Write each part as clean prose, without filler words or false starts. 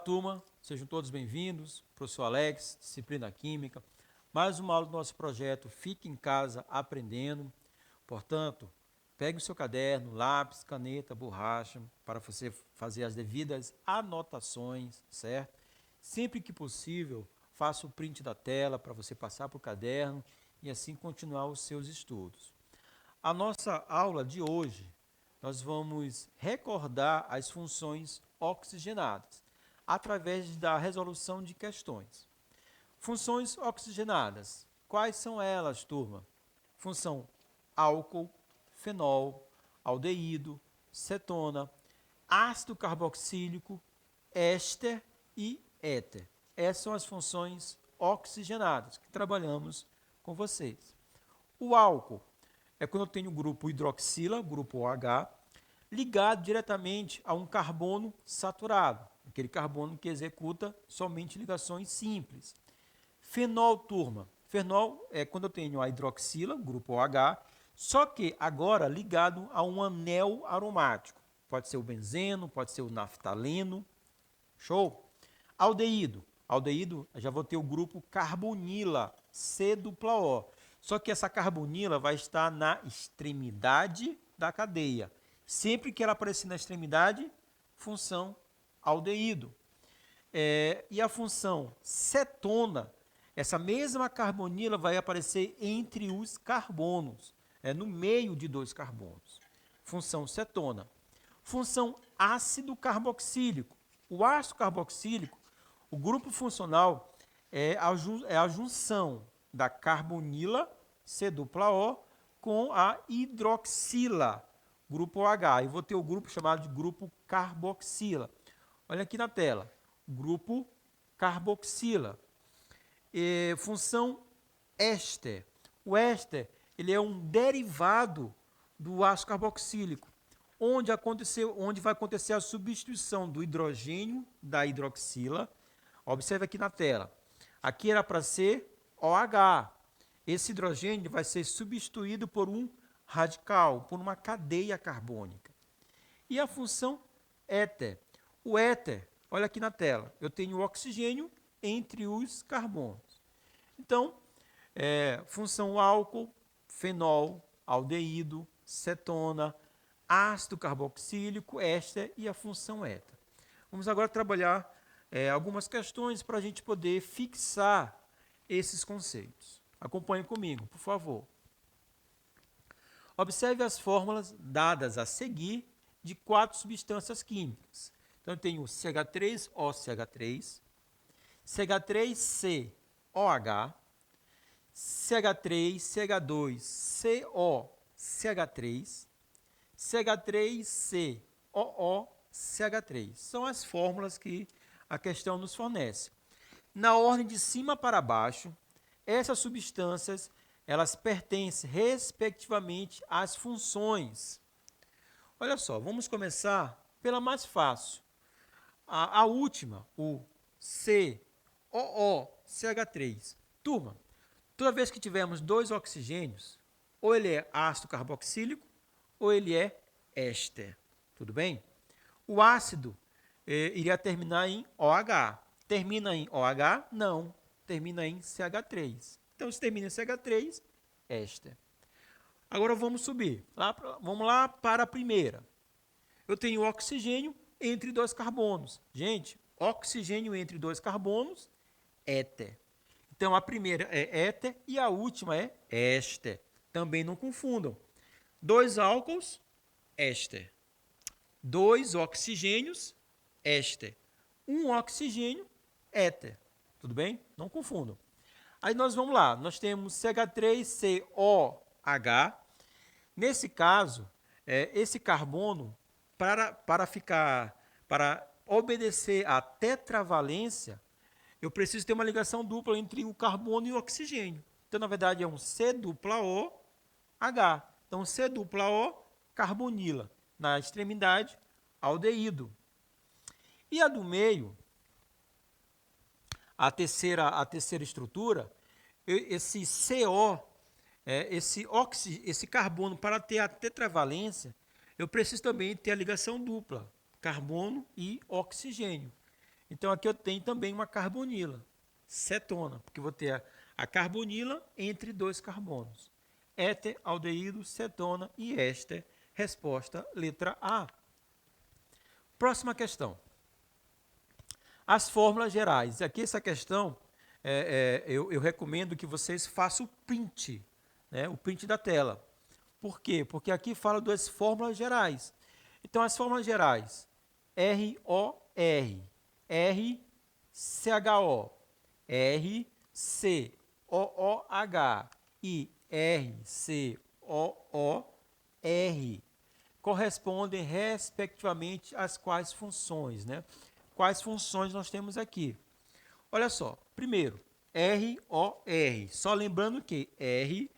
Olá, turma, sejam todos bem-vindos. Professor Alex, disciplina Química. Mais uma aula do nosso projeto Fique em Casa Aprendendo. Portanto, pegue o seu caderno, lápis, caneta, borracha, para você fazer as devidas anotações, certo? Sempre que possível, faça o print da tela para você passar para o caderno e assim continuar os seus estudos. A nossa aula de hoje, nós vamos recordar as funções oxigenadas através da resolução de questões. Funções oxigenadas. Quais são elas, turma? Função álcool, fenol, aldeído, cetona, ácido carboxílico, éster e éter. Essas são as funções oxigenadas que trabalhamos com vocês. O álcool é quando eu tenho o grupo hidroxila, grupo OH, ligado diretamente a um carbono saturado, aquele carbono que executa somente ligações simples. Fenol, turma. Fenol é quando eu tenho a hidroxila, grupo OH, só que agora ligado a um anel aromático. Pode ser o benzeno, pode ser o naftaleno. Show? Aldeído. Aldeído, já vou ter o grupo carbonila, C-O. Só que essa carbonila vai estar na extremidade da cadeia. Sempre que ela aparecer na extremidade, função aldeído. E a função cetona, essa mesma carbonila vai aparecer entre os carbonos, no meio de dois carbonos. Função cetona. Função ácido carboxílico. O ácido carboxílico, o grupo funcional é a junção da carbonila, C-O, com a hidroxila, grupo OH. Eu vou ter o grupo chamado de grupo carboxila. Olha aqui na tela, grupo carboxila. Função éster. O éster ele é um derivado do ácido carboxílico, onde vai acontecer a substituição do hidrogênio da hidroxila. Observe aqui na tela. Aqui era para ser OH. Esse hidrogênio vai ser substituído por um radical, por uma cadeia carbônica. E a função éter. O éter, olha aqui na tela, eu tenho o oxigênio entre os carbonos. Então, função álcool, fenol, aldeído, cetona, ácido carboxílico, éster e a função éter. Vamos agora trabalhar algumas questões para a gente poder fixar esses conceitos. Acompanhe comigo, por favor. Observe as fórmulas dadas a seguir de 4 substâncias químicas. Então, eu tenho CH3OCH3, CH3COH, CH3CH2COCH3, CH3COOCH3. São as fórmulas que a questão nos fornece. Na ordem de cima para baixo, essas substâncias elas pertencem respectivamente às funções. Olha só, vamos começar pela mais fácil. A última, o COOCH3. Turma, toda vez que tivermos dois oxigênios, ou ele é ácido carboxílico, ou ele é éster. Tudo bem? O ácido iria terminar em OH. Termina em OH? Não. Termina em CH3. Então, se termina em CH3, éster. Agora vamos subir. Vamos lá para a primeira. Eu tenho oxigênio entre dois carbonos. Gente, oxigênio entre dois carbonos, éter. Então, a primeira é éter e a última é éster. Também não confundam. 2 álcools, éster. 2 oxigênios, éster. 1 oxigênio, éter. Tudo bem? Não confundam. Aí nós vamos lá. Nós temos CH3COH. Nesse caso, esse carbono, para obedecer à tetravalência, eu preciso ter uma ligação dupla entre o carbono e o oxigênio. Então, na verdade, é um C-O-H. Então, C-O, carbonila. Na extremidade, aldeído. E a do meio, a terceira estrutura, esse CO, esse carbono, para ter a tetravalência, eu preciso também ter a ligação dupla, carbono e oxigênio. Então, aqui eu tenho também uma carbonila, cetona, porque eu vou ter a carbonila entre dois carbonos. Éter, aldeído, cetona e éster. Resposta, letra A. Próxima questão. As fórmulas gerais. Aqui essa questão, eu recomendo que vocês façam o print, né? O print da tela. Por quê? Porque aqui fala das fórmulas gerais. Então, as fórmulas gerais, ROR, RCHO, RCOOH e RCOOR correspondem respectivamente às quais funções, né? Quais funções nós temos aqui? Olha só, primeiro, ROR, só lembrando que R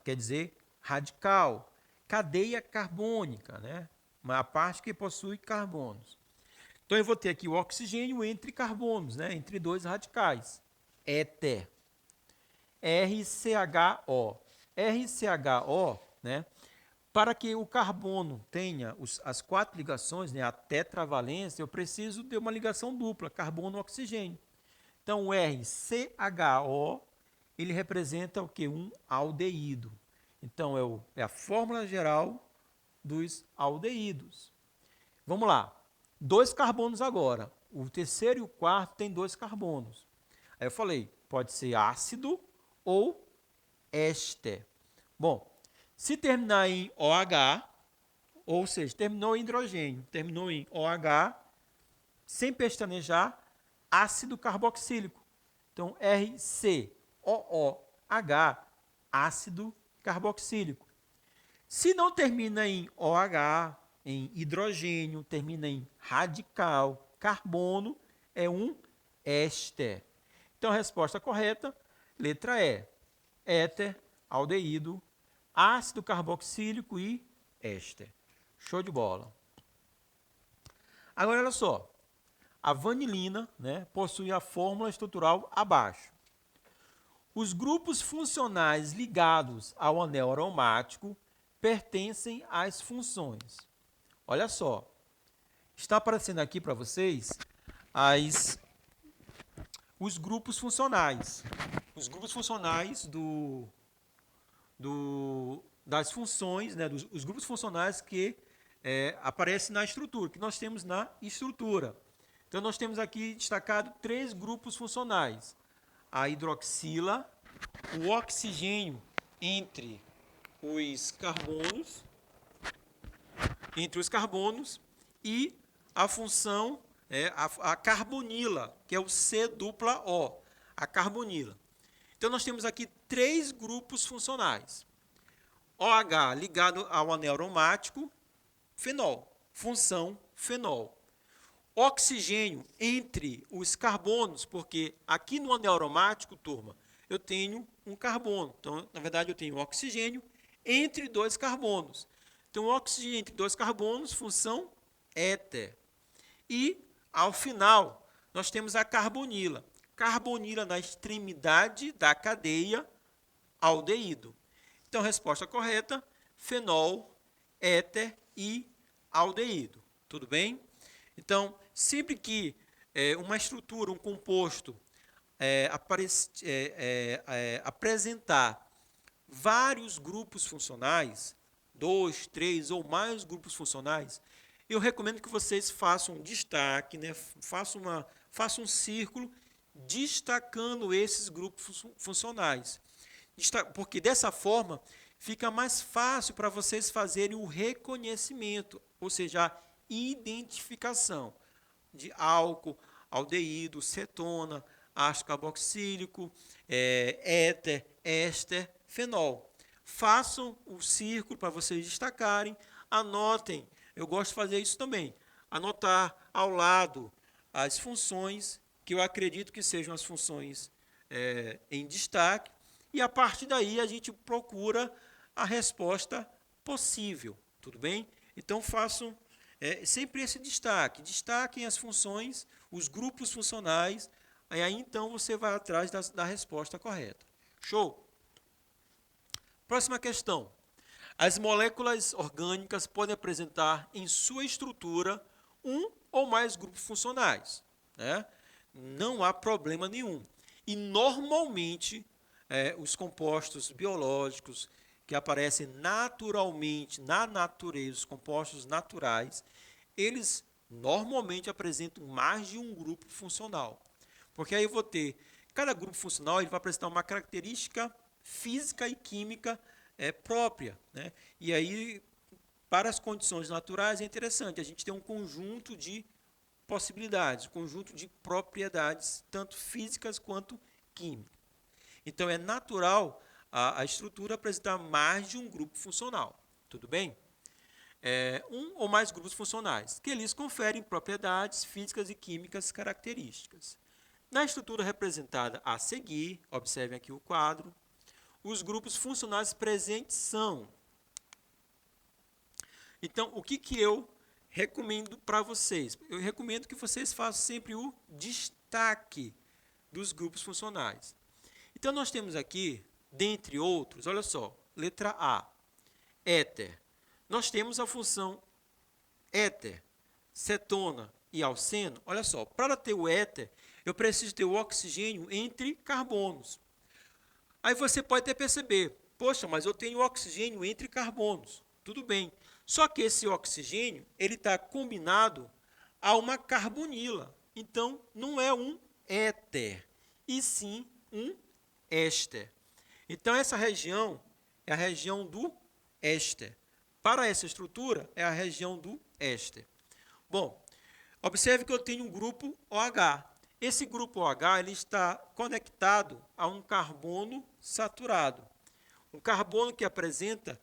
quer dizer radical, cadeia carbônica, né? Uma parte que possui carbonos. Então eu vou ter aqui o oxigênio entre carbonos, né? Entre dois radicais. Éter. RCHO. RCHO, né? Para que o carbono tenha as quatro ligações, né, a tetravalência, eu preciso de uma ligação dupla, carbono-oxigênio. Então, o RCHO, ele representa o quê? Um aldeído. Então, é a fórmula geral dos aldeídos. Vamos lá. Dois carbonos agora. O terceiro e o quarto tem dois carbonos. Aí eu falei, pode ser ácido ou éster. Bom, se terminar em OH, ou seja, terminou em hidrogênio, terminou em OH, sem pestanejar, ácido carboxílico. Então, RCOOH, ácido carboxílico. Se não termina em OH, em hidrogênio, termina em radical, carbono, é um éster. Então, a resposta correta, letra E. Éter, aldeído, ácido carboxílico e éster. Show de bola. Agora, olha só. A vanilina, né, possui a fórmula estrutural abaixo. Os grupos funcionais ligados ao anel aromático pertencem às funções. Olha só. Está aparecendo aqui para vocês os grupos funcionais. Os grupos funcionais das funções, né, os grupos funcionais que aparecem na estrutura, que nós temos na estrutura. Então, nós temos aqui destacado três grupos funcionais. A hidroxila, o oxigênio entre os carbonos e a função, a carbonila, que é o C-O, a carbonila. Então, nós temos aqui três grupos funcionais. OH ligado ao anel aromático, fenol, função fenol. Oxigênio entre os carbonos, porque aqui no anel aromático, turma, eu tenho um carbono. Então, na verdade, eu tenho oxigênio entre dois carbonos. Então, oxigênio entre dois carbonos, função éter. E, ao final, nós temos a carbonila. Carbonila na extremidade da cadeia aldeído. Então, resposta correta, fenol, éter e aldeído. Tudo bem? Então, sempre que uma estrutura, um composto, apresentar vários grupos funcionais, 2, 3 ou mais grupos funcionais, eu recomendo que vocês façam um destaque, né? Façam um círculo destacando esses grupos funcionais. Porque dessa forma fica mais fácil para vocês fazerem o reconhecimento, ou seja, a identificação de álcool, aldeído, cetona, ácido carboxílico, éter, éster, fenol. Façam o círculo para vocês destacarem, anotem. Eu gosto de fazer isso também. Anotar ao lado as funções que eu acredito que sejam as funções em destaque, e a partir daí a gente procura a resposta possível, tudo bem? Então façam sempre esse destaque, destaquem as funções, os grupos funcionais, e aí então você vai atrás da resposta correta. Show? Próxima questão. As moléculas orgânicas podem apresentar em sua estrutura um ou mais grupos funcionais, né? Não há problema nenhum. E, normalmente, os compostos biológicos que aparecem naturalmente na natureza, os compostos naturais, eles normalmente apresentam mais de um grupo funcional. Porque aí eu vou ter, cada grupo funcional ele vai apresentar uma característica física e química própria, né? E aí, para as condições naturais, é interessante, a gente tem um conjunto de possibilidades, um conjunto de propriedades, tanto físicas quanto químicas. Então, é natural a estrutura apresentar mais de um grupo funcional, tudo bem? Um ou mais grupos funcionais, que eles conferem propriedades físicas e químicas características. Na estrutura representada a seguir, observem aqui o quadro, os grupos funcionais presentes são. Então, o que eu recomendo para vocês? Eu recomendo que vocês façam sempre o destaque dos grupos funcionais. Então, nós temos aqui, dentre outros, olha só, letra A, éter. Nós temos a função éter, cetona e alceno. Olha só, para ter o éter, eu preciso ter o oxigênio entre carbonos. Aí você pode até perceber, poxa, mas eu tenho oxigênio entre carbonos. Tudo bem. Só que esse oxigênio ele está combinado a uma carbonila. Então, não é um éter, e sim um éster. Então, essa região é a região do éster. Para essa estrutura, é a região do éster. Bom, observe que eu tenho um grupo OH. Esse grupo OH ele está conectado a um carbono saturado. Um carbono que apresenta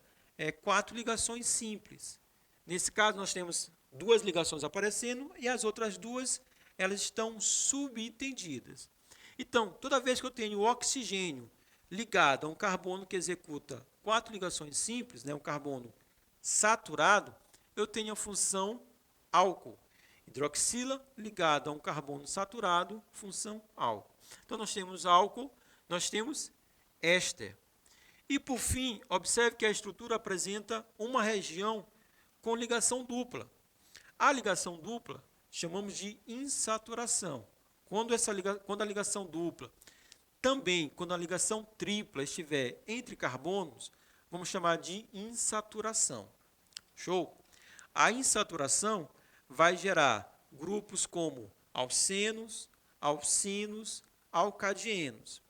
4 ligações simples. Nesse caso, nós temos 2 ligações aparecendo e as outras 2 elas estão subentendidas. Então, toda vez que eu tenho oxigênio ligado a um carbono que executa 4 ligações simples, né, um carbono saturado, eu tenho a função álcool. Hidroxila ligado a um carbono saturado, função álcool. Então, nós temos álcool, nós temos éster. E, por fim, observe que a estrutura apresenta uma região com ligação dupla. A ligação dupla chamamos de insaturação. Quando a ligação dupla, também quando a ligação tripla estiver entre carbonos, vamos chamar de insaturação. Show? A insaturação vai gerar grupos como alcenos, alcinos, alcadienos.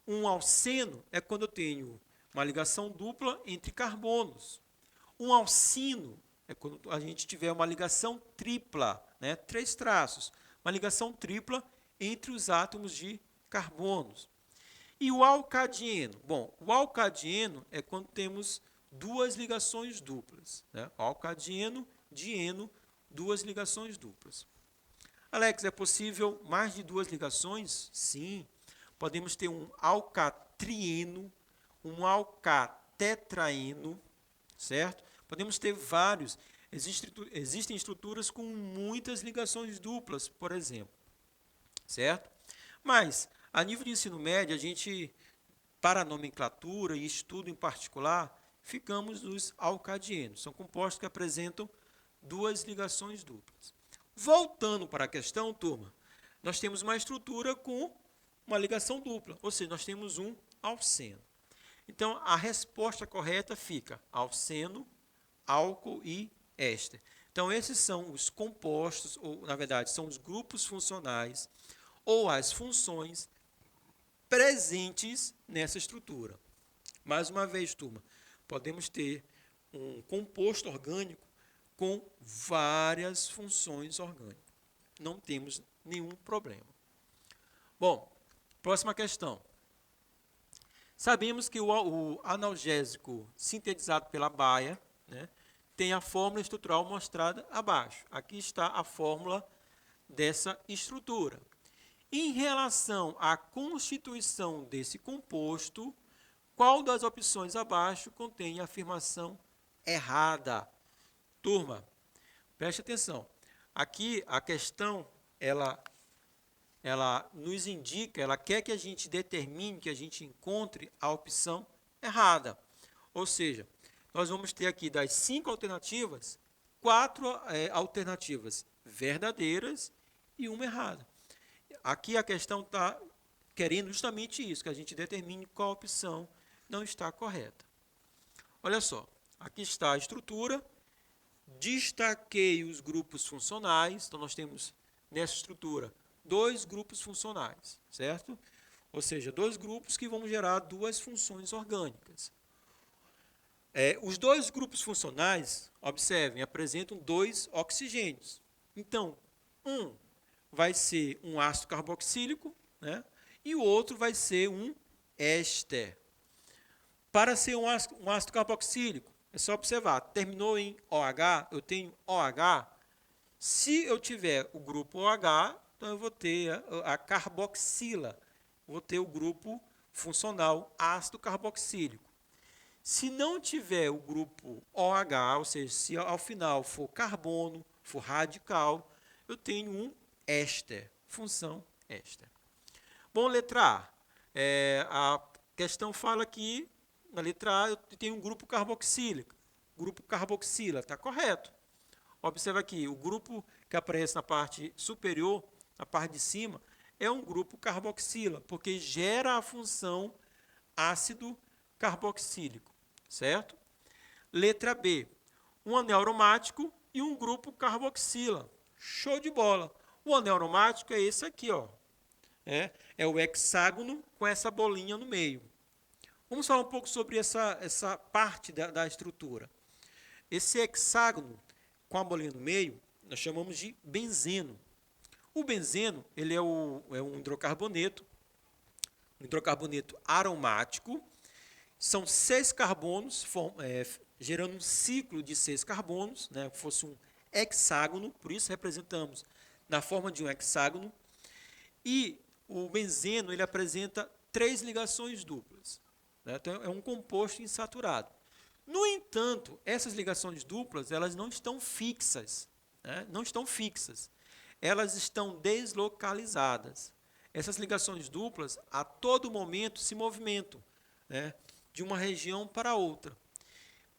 Um alceno é quando eu tenho uma ligação dupla entre carbonos. Um alcino é quando a gente tiver uma ligação tripla, né? 3 traços, uma ligação tripla entre os átomos de carbonos. E o alcadieno? Bom, o alcadieno é quando temos 2 ligações duplas, né? Alcadieno, dieno, 2 ligações duplas. Alex, é possível mais de 2 ligações? Sim. Podemos ter um alcatrieno, um alcatetraeno, certo? Podemos ter vários. Existem estruturas com muitas ligações duplas, por exemplo, certo? Mas, a nível de ensino médio, a gente, para a nomenclatura e estudo em particular, ficamos nos alcadienos. São compostos que apresentam 2 ligações duplas. Voltando para a questão, turma, nós temos uma estrutura com uma ligação dupla, ou seja, nós temos um alceno. Então, a resposta correta fica alceno, álcool e éster. Então, esses são os compostos, ou, na verdade, são os grupos funcionais ou as funções presentes nessa estrutura. Mais uma vez, turma, podemos ter um composto orgânico com várias funções orgânicas. Não temos nenhum problema. Bom, próxima questão. Sabemos que o analgésico sintetizado pela baia, né, tem a fórmula estrutural mostrada abaixo. Aqui está a fórmula dessa estrutura. Em relação à constituição desse composto, qual das opções abaixo contém a afirmação errada? Turma, preste atenção. Aqui a questão, ela nos indica, ela quer que a gente determine, que a gente encontre a opção errada. Ou seja, nós vamos ter aqui das 5 alternativas, 4 alternativas verdadeiras e uma errada. Aqui a questão está querendo justamente isso, que a gente determine qual opção não está correta. Olha só, aqui está a estrutura, destaquei os grupos funcionais, então nós temos nessa estrutura 2 grupos funcionais, certo? Ou seja, 2 grupos que vão gerar 2 funções orgânicas. Os 2 grupos funcionais, observem, apresentam 2 oxigênios. Então, um vai ser um ácido carboxílico, né? E o outro vai ser um éster. Para ser um ácido carboxílico, é só observar, terminou em OH, eu tenho OH. Se eu tiver o grupo OH, então eu vou ter a carboxila, vou ter o grupo funcional ácido carboxílico. Se não tiver o grupo OH, ou seja, se ao final for carbono, for radical, eu tenho um éster, função éster. Bom, letra A. A questão fala que, na letra A, eu tenho um grupo carboxílico. Grupo carboxila, está correto. Observa aqui, o grupo que aparece na parte superior, na parte de cima, é um grupo carboxila, porque gera a função ácido carboxílico, certo? Letra B, um anel aromático e um grupo carboxila. Show de bola. O anel aromático é esse aqui, ó. É o hexágono com essa bolinha no meio. Vamos falar um pouco sobre essa parte da estrutura. Esse hexágono com a bolinha no meio, nós chamamos de benzeno. O benzeno, ele é um hidrocarboneto aromático. São 6 carbonos, gerando um ciclo de 6 carbonos, né, fosse um hexágono, por isso representamos na forma de um hexágono. E o benzeno, ele apresenta 3 ligações duplas, né, então é um composto insaturado. No entanto, essas ligações duplas, elas não estão fixas, né? Não estão fixas. Elas estão deslocalizadas. Essas ligações duplas, a todo momento, se movimentam, né, de uma região para outra.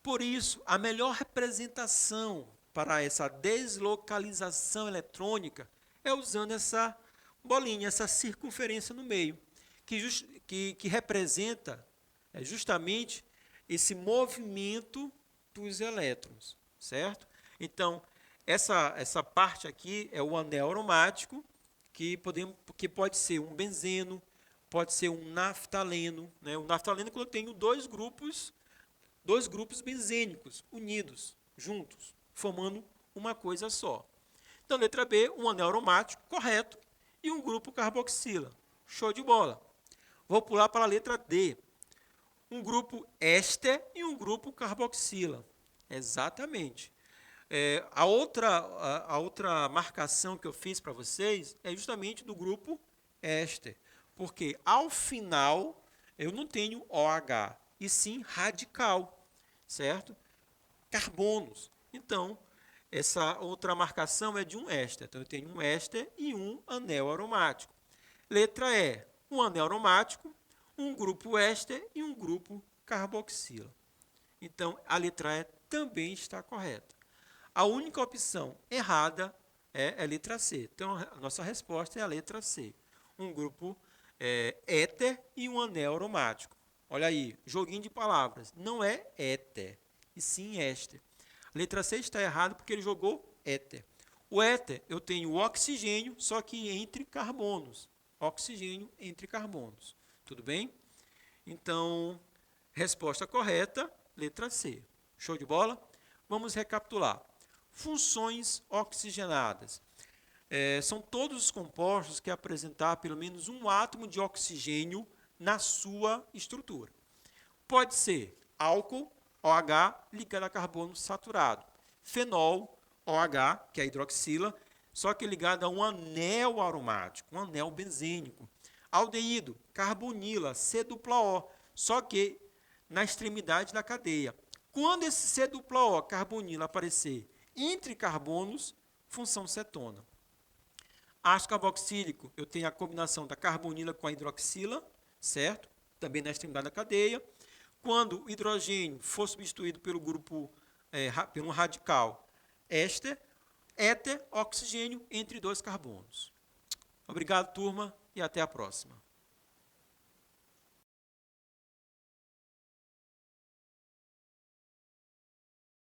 Por isso, a melhor representação para essa deslocalização eletrônica é usando essa bolinha, essa circunferência no meio, que representa justamente esse movimento dos elétrons, certo? Então, essa parte aqui é o anel aromático, que pode ser um benzeno, pode ser um naftaleno, né? O naftaleno é quando eu tenho dois grupos benzênicos unidos, juntos, formando uma coisa só. Então, letra B, um anel aromático, correto, e um grupo carboxila. Show de bola. Vou pular para a letra D. Um grupo éster e um grupo carboxila. Exatamente. A outra marcação que eu fiz para vocês é justamente do grupo éster, porque ao final eu não tenho OH, e sim radical, certo? Carbonos. Então, essa outra marcação é de um éster. Então, eu tenho um éster e um anel aromático. Letra E, um anel aromático, um grupo éster e um grupo carboxila. Então, a letra E também está correta. A única opção errada é a letra C. Então, a nossa resposta é a letra C. Um grupo éter e um anel aromático. Olha aí, joguinho de palavras. Não é éter, e sim éster. A letra C está errada porque ele jogou éter. O éter, eu tenho o oxigênio, só que entre carbonos. Oxigênio entre carbonos. Tudo bem? Então, resposta correta, letra C. Show de bola? Vamos recapitular. Funções oxigenadas. São todos os compostos que apresentar pelo menos um átomo de oxigênio na sua estrutura. Pode ser álcool, OH, ligado a carbono saturado. Fenol, OH, que é a hidroxila, só que ligado a um anel aromático, um anel benzênico. Aldeído, carbonila, C-O, só que na extremidade da cadeia. Quando esse C-O, carbonila, aparecer entre carbonos, função cetona. Ácido carboxílico, eu tenho a combinação da carbonila com a hidroxila, certo? Também na extremidade da cadeia. Quando o hidrogênio for substituído pelo grupo, pelo radical éster, éter, oxigênio entre dois carbonos. Obrigado, turma, e até a próxima.